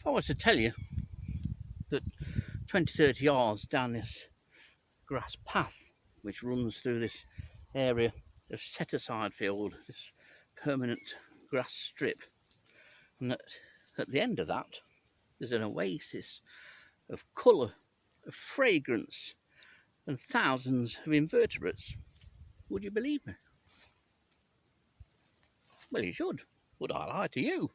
If I was to tell you that 20-30 yards down this grass path which runs through this area of set aside field, this permanent grass strip, and that at the end of that there's an oasis of colour, of fragrance and thousands of invertebrates, would you believe me? Well, you should. Would I lie to you?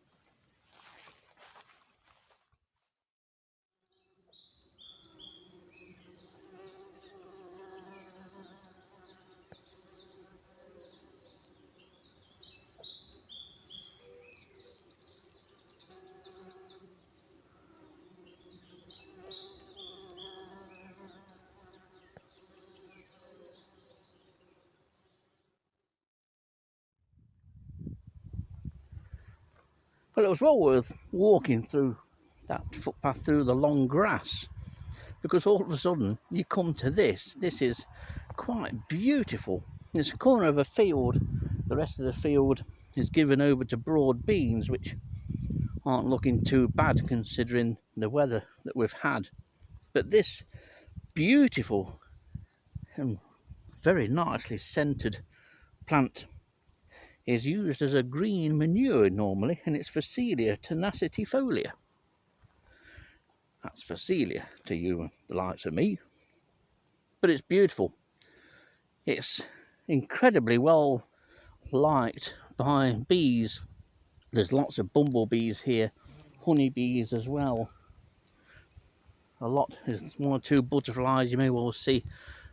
Well, it was well worth walking through that footpath through the long grass, because all of a sudden you come to this. This is quite beautiful. It's a corner of a field. The rest of the field is given over to broad beans, which aren't looking too bad considering the weather that we've had. But this beautiful and very nicely scented plant is used as a green manure normally, and it's Phacelia tenacitifolia. That's Phacelia to you, the likes of me. But it's beautiful. It's incredibly well liked by bees. There's lots of bumblebees here, honeybees as well. A lot, there's one or two butterflies you may well see.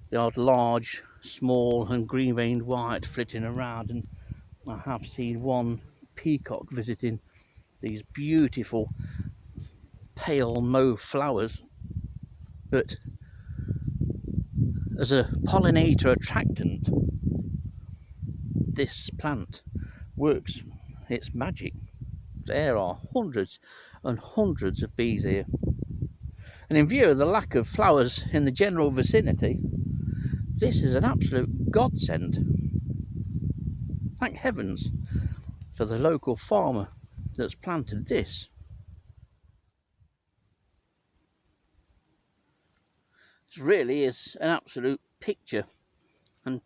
They are large, small and green-veined white flitting around, and I have seen one peacock visiting these beautiful pale mauve flowers. But as a pollinator attractant, this plant works its magic. There are hundreds and hundreds of bees here, and in view of the lack of flowers in the general vicinity, this is an absolute godsend. Thank heavens for the local farmer that's planted this. It really is an absolute picture, and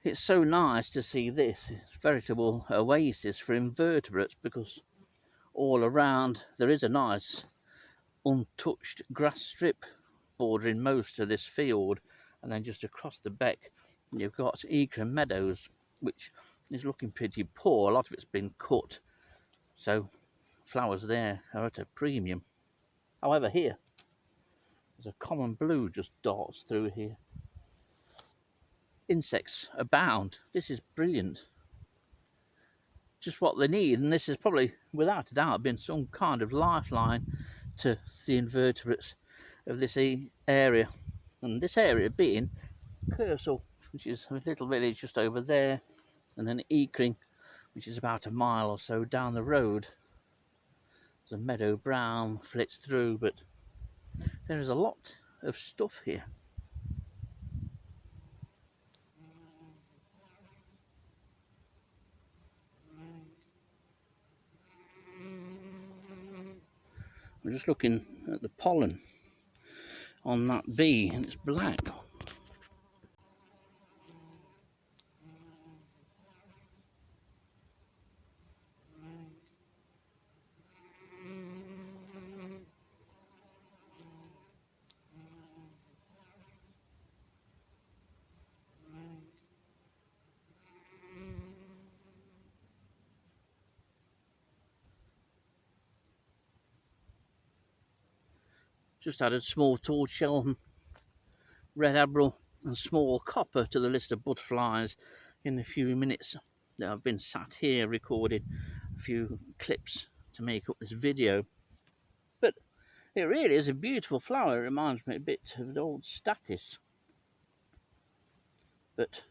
it's so nice to see this. It's a veritable oasis for invertebrates, because all around there is a nice untouched grass strip bordering most of this field, and then just across the beck you've got Eacon Meadows, which is looking pretty poor. A lot of it's been cut, so flowers there are at a premium. However, here there's a common blue just darts through here. Insects abound. This is brilliant. Just what they need, and this has probably, without a doubt, been some kind of lifeline to the invertebrates of this area. And this area being Kersal, which is a little village just over there, and then Eakring, which is about a mile or so down the road. The meadow brown flits through, but there is a lot of stuff here. I'm just looking at the pollen on that bee, and it's black. Just added small torchshell, red admiral and small copper to the list of butterflies in the few minutes that I've been sat here recording a few clips to make up this video. But it really is a beautiful flower. It reminds me a bit of the old statice, but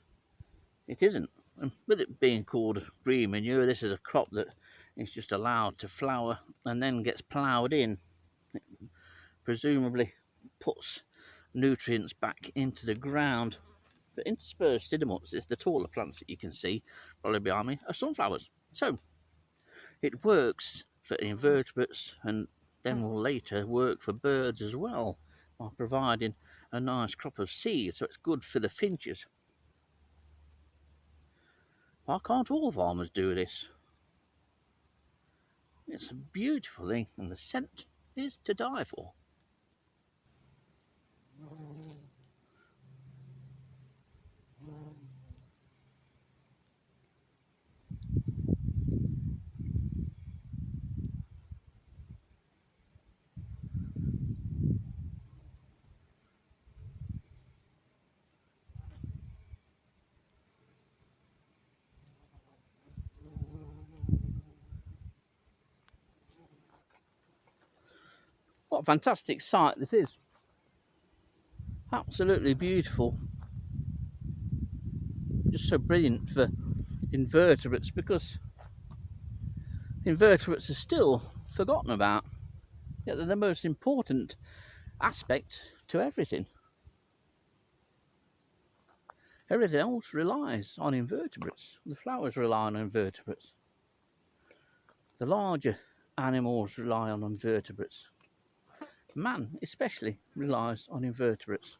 it isn't. And with it being called green manure, this is a crop that is just allowed to flower and then gets ploughed in. It presumably puts nutrients back into the ground. But interspersed in amongst this, the taller plants that you can see probably behind me are sunflowers. So it works for invertebrates, and then will later work for birds as well by providing a nice crop of seeds, so it's good for the finches. Why can't all farmers do this? It's a beautiful thing, and the scent is to die for. What a fantastic sight this is. Absolutely beautiful. Just so brilliant for invertebrates, because invertebrates are still forgotten about. Yet they're the most important aspect to everything. Everything else relies on invertebrates. The flowers rely on invertebrates. The larger animals rely on invertebrates. Man especially relies on invertebrates.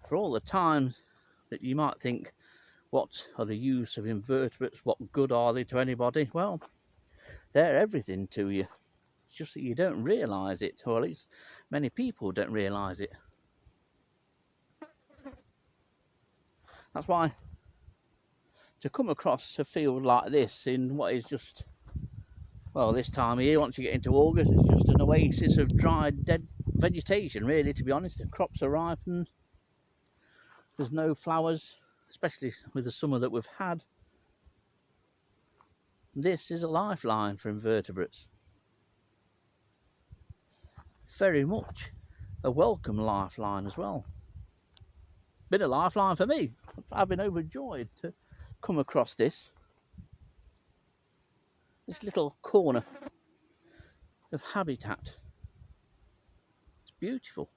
For all the times that you might think, what are the use of invertebrates? What good are they to anybody? Well, they're everything to you. It's just that you don't realise it, or at least many people don't realise it. That's why to come across a field like this in what is just, well, this time of year, once you get into August, it's just an oasis of dried, dead vegetation, really, to be honest. The crops are ripened. There's no flowers, especially with the summer that we've had. This is a lifeline for invertebrates. Very much a welcome lifeline as well. Been a lifeline for me. I've been overjoyed to come across this little corner of habitat. It's beautiful.